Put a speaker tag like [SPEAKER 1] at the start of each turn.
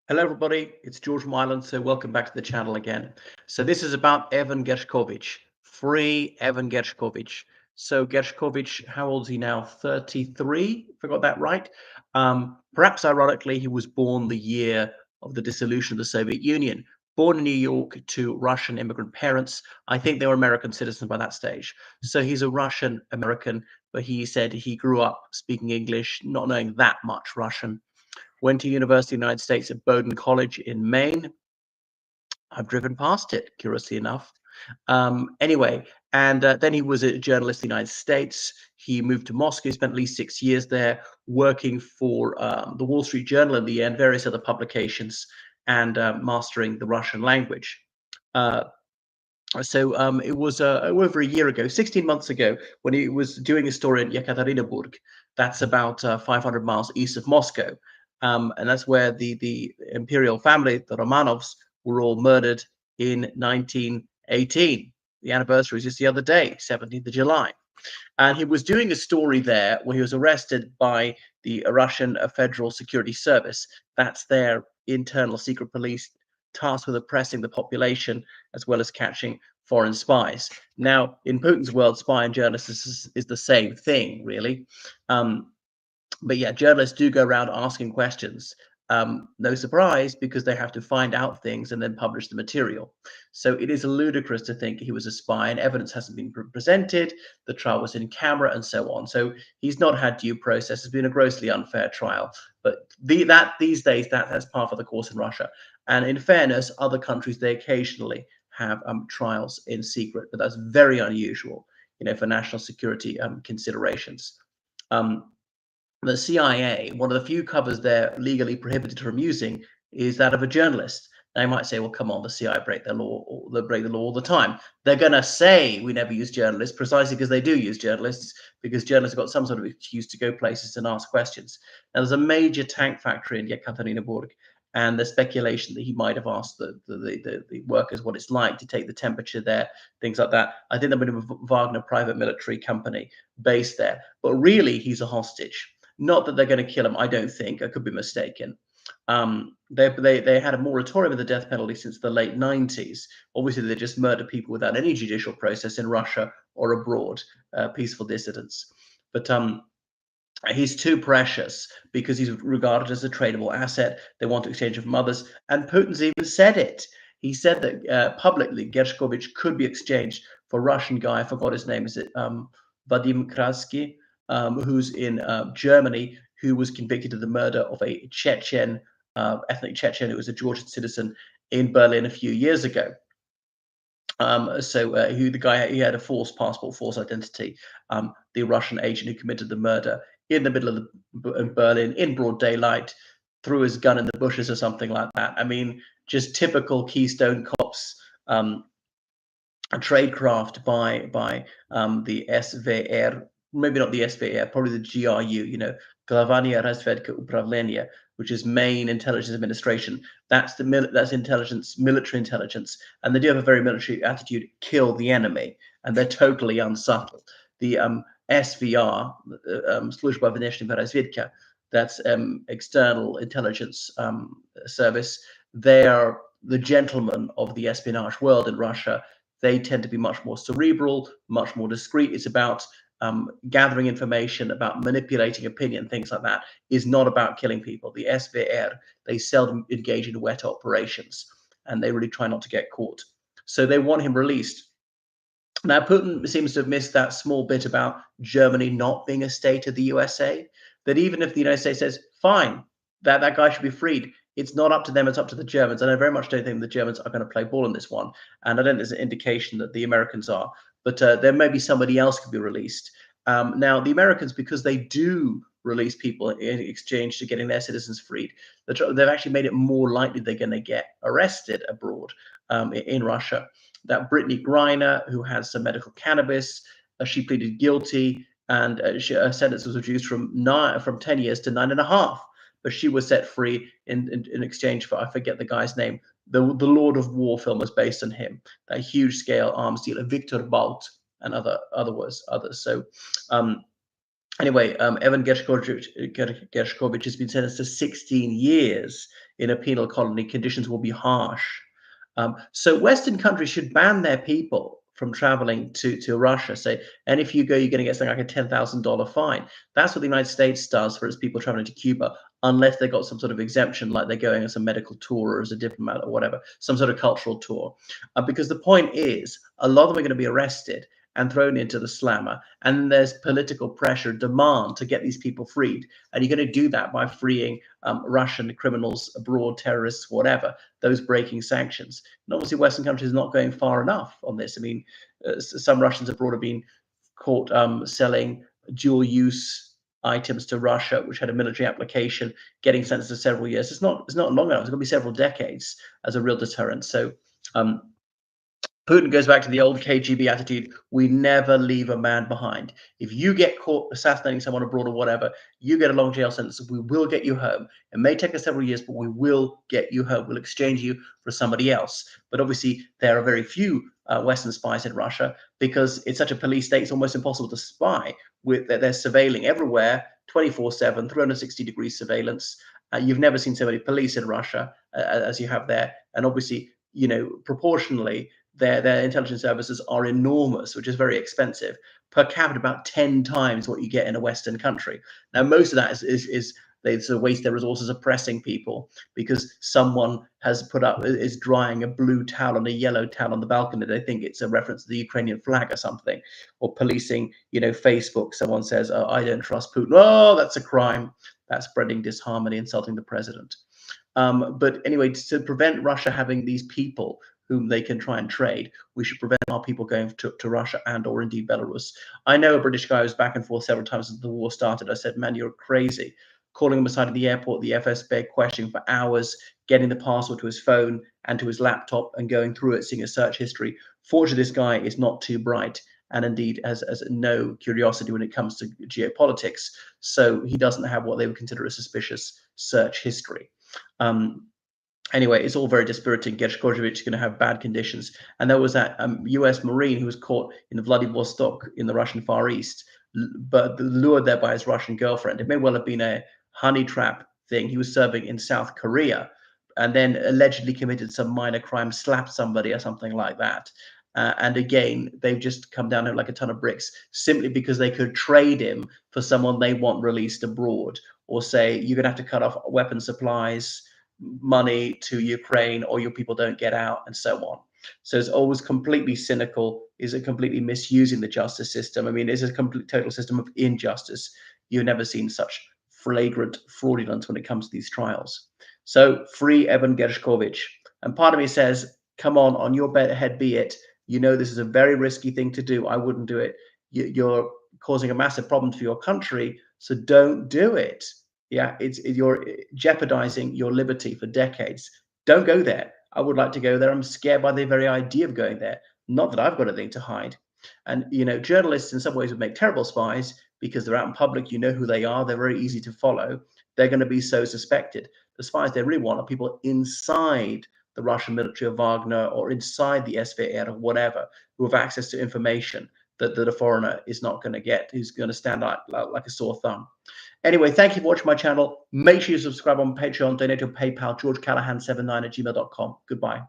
[SPEAKER 1] Hello, everybody. It's George from Ireland. So welcome back to the channel again. So this is about Evan Gershkovich, free Evan Gershkovich. So Gershkovich, how old is he now? 33, if I got that right. Perhaps ironically, he was born the year of the dissolution of the Soviet Union. Born in New York to Russian immigrant parents. I think they were American citizens by that stage. So he's a Russian American, but he said he grew up speaking English, not knowing that much Russian. Went to University of the United States at Bowdoin College in Maine. I've driven past it, curiously enough. Anyway, and then he was a journalist in the United States. He moved to Moscow, spent at least 6 years there, working for the Wall Street Journal in the end, various other publications, and mastering the Russian language. Uh, so it was over a year ago, 16 months ago, when he was doing a story in Yekaterinburg. That's about 500 miles east of Moscow. And that's where the imperial family, the Romanovs, were all murdered in 1918. The anniversary is just the other day, 17th of July. And he was doing a story there where he was arrested by the Russian Federal Security Service. That's their internal secret police tasked with oppressing the population as well as catching foreign spies. Now, in Putin's world, spy and journalist is the same thing, really. But yeah, journalists do go around asking questions. No surprise, because they have to find out things and then publish the material. So it is ludicrous to think he was a spy, and evidence hasn't been presented. The trial was in camera, and so on. So he's not had due process. It's been a grossly unfair trial. But these days, that's part of the course in Russia. And in fairness, other countries, they occasionally have trials in secret, but that's very unusual, for national security considerations. The CIA, one of the few covers they're legally prohibited from using is that of a journalist. Now you might say, well, come on, the CIA break the law, or they break the law all the time. They're going to say we never use journalists precisely because they do use journalists, because journalists have got some sort of excuse to go places and ask questions. Now there's a major tank factory in Yekaterinburg, and the speculation that he might have asked the workers what it's like to take the temperature there, things like that. I think there might have a Wagner private military company based there, but really he's a hostage. Not that they're going to kill him, I don't think. I could be mistaken. They had a moratorium of the death penalty since the late 90s. Obviously, they just murder people without any judicial process in Russia or abroad, peaceful dissidents. But he's too precious because he's regarded as a tradable asset. They want to exchange him from others. And Putin's even said it. He said that publicly, Gershkovich could be exchanged for a Russian guy. I forgot his name. Is it Vadim Krasky? Who's in Germany, who was convicted of the murder of a Chechen, ethnic Chechen, who was a Georgian citizen in Berlin a few years ago. Who the guy, he had a false passport, false identity. The Russian agent who committed the murder in the middle of Berlin in broad daylight, threw his gun in the bushes or something like that. I mean, just typical Keystone Cops tradecraft by the SVR, maybe not the SVR, probably the GRU, Glavania Razvedka Upravlenia, which is main intelligence administration. That's intelligence, military intelligence, and they do have a very military attitude. Kill the enemy, and they're totally unsubtle. The SVR, Служба внешней разведки, that's external intelligence service. They are the gentlemen of the espionage world in Russia. They tend to be much more cerebral, much more discreet. It's about gathering information, about manipulating opinion, things like that. Is not about killing people. The SVR, they seldom engage in wet operations, and they really try not to get caught. So they want him released. Now, Putin seems to have missed that small bit about Germany not being a state of the USA, that even if the United States says, fine, that guy should be freed, it's not up to them, it's up to the Germans. And I very much don't think the Germans are going to play ball in this one. And I don't think there's an indication that the Americans are. But there may be somebody else could be released. Now, the Americans, because they do release people in exchange to getting their citizens freed, they've actually made it more likely they're going to get arrested abroad in Russia. That Brittany Griner, who has some medical cannabis, she pleaded guilty, and her sentence was reduced from 10 years to 9.5. But she was set free in exchange for, I forget the guy's name. The Lord of War film was based on him. That huge scale arms dealer, Victor Bout, and others. So Anyway, Evan Gershkovich has been sentenced to 16 years in a penal colony. Conditions will be harsh. So Western countries should ban their people from traveling to Russia. Say, and if you go, you're going to get something like a $10,000 fine. That's what the United States does for its people traveling to Cuba, unless they got some sort of exemption, like they're going on some medical tour or as a diplomat or whatever, some sort of cultural tour. Because the point is, a lot of them are going to be arrested and thrown into the slammer. And there's political pressure, demand to get these people freed. And you're going to do that by freeing Russian criminals abroad, terrorists, whatever, those breaking sanctions. And obviously, Western countries are not going far enough on this. I mean, some Russians abroad have been caught selling dual use items to Russia, which had a military application, getting sentenced to several years. It's not long enough. It's going to be several decades as a real deterrent. So um, Putin goes back to the old KGB attitude. We never leave a man behind. If you get caught assassinating someone abroad or whatever, you get a long jail sentence. We will get you home. It may take us several years, but we will get you home. We'll exchange you for somebody else. But obviously, there are very few Western spies in Russia because it's such a police state. It's almost impossible to spy. They're surveilling everywhere, 24/7, 360-degree surveillance. You've never seen so many police in Russia as you have there. And obviously, proportionally, their intelligence services are enormous, which is very expensive. Per capita, about 10 times what you get in a Western country. Now, most of that is they sort of waste their resources oppressing people because someone has is drying a blue towel on a yellow towel on the balcony. They think it's a reference to the Ukrainian flag or something, or policing, Facebook. Someone says, "Oh, I don't trust Putin." Oh, that's a crime. That's spreading disharmony, insulting the president. But anyway, to prevent Russia having these people whom they can try and trade, we should prevent our people going to Russia and or indeed Belarus. I know a British guy who was back and forth several times since the war started. I said, "Man, you're crazy." Calling him aside at the airport, the FSB, questioning for hours, getting the password to his phone and to his laptop and going through it, seeing a search history. Fortunately, this guy is not too bright and indeed has no curiosity when it comes to geopolitics. So he doesn't have what they would consider a suspicious search history. Um, Anyway, it's all very dispiriting. Gershkovich is going to have bad conditions. And there was that US Marine who was caught in Vladivostok in the Russian Far East, but lured there by his Russian girlfriend. It may well have been a honey trap thing. He was serving in South Korea and then allegedly committed some minor crime, slapped somebody or something like that. And again, they've just come down like a ton of bricks simply because they could trade him for someone they want released abroad, or say, you're going to have to cut off weapon supplies, money to Ukraine, or your people don't get out, and so on. So it's always completely cynical. Is it completely misusing the justice system? I mean, it's a complete total system of injustice. You've never seen such flagrant fraudulence when it comes to these trials. So free Evan Gershkovich. And part of me says, come on your head be it. You know this is a very risky thing to do. I wouldn't do it. You're causing a massive problem for your country, so don't do it. Yeah, you're jeopardizing your liberty for decades. Don't go there. I would like to go there. I'm scared by the very idea of going there. Not that I've got anything to hide. And journalists in some ways would make terrible spies because they're out in public. You know who they are. They're very easy to follow. They're going to be so suspected. The spies they really want are people inside the Russian military or Wagner or inside the SVR or whatever, who have access to information that a foreigner is not going to get, who's going to stand out like a sore thumb. Anyway, thank you for watching my channel. Make sure you subscribe on Patreon, donate to PayPal, georgecallahan79@gmail.com. Goodbye.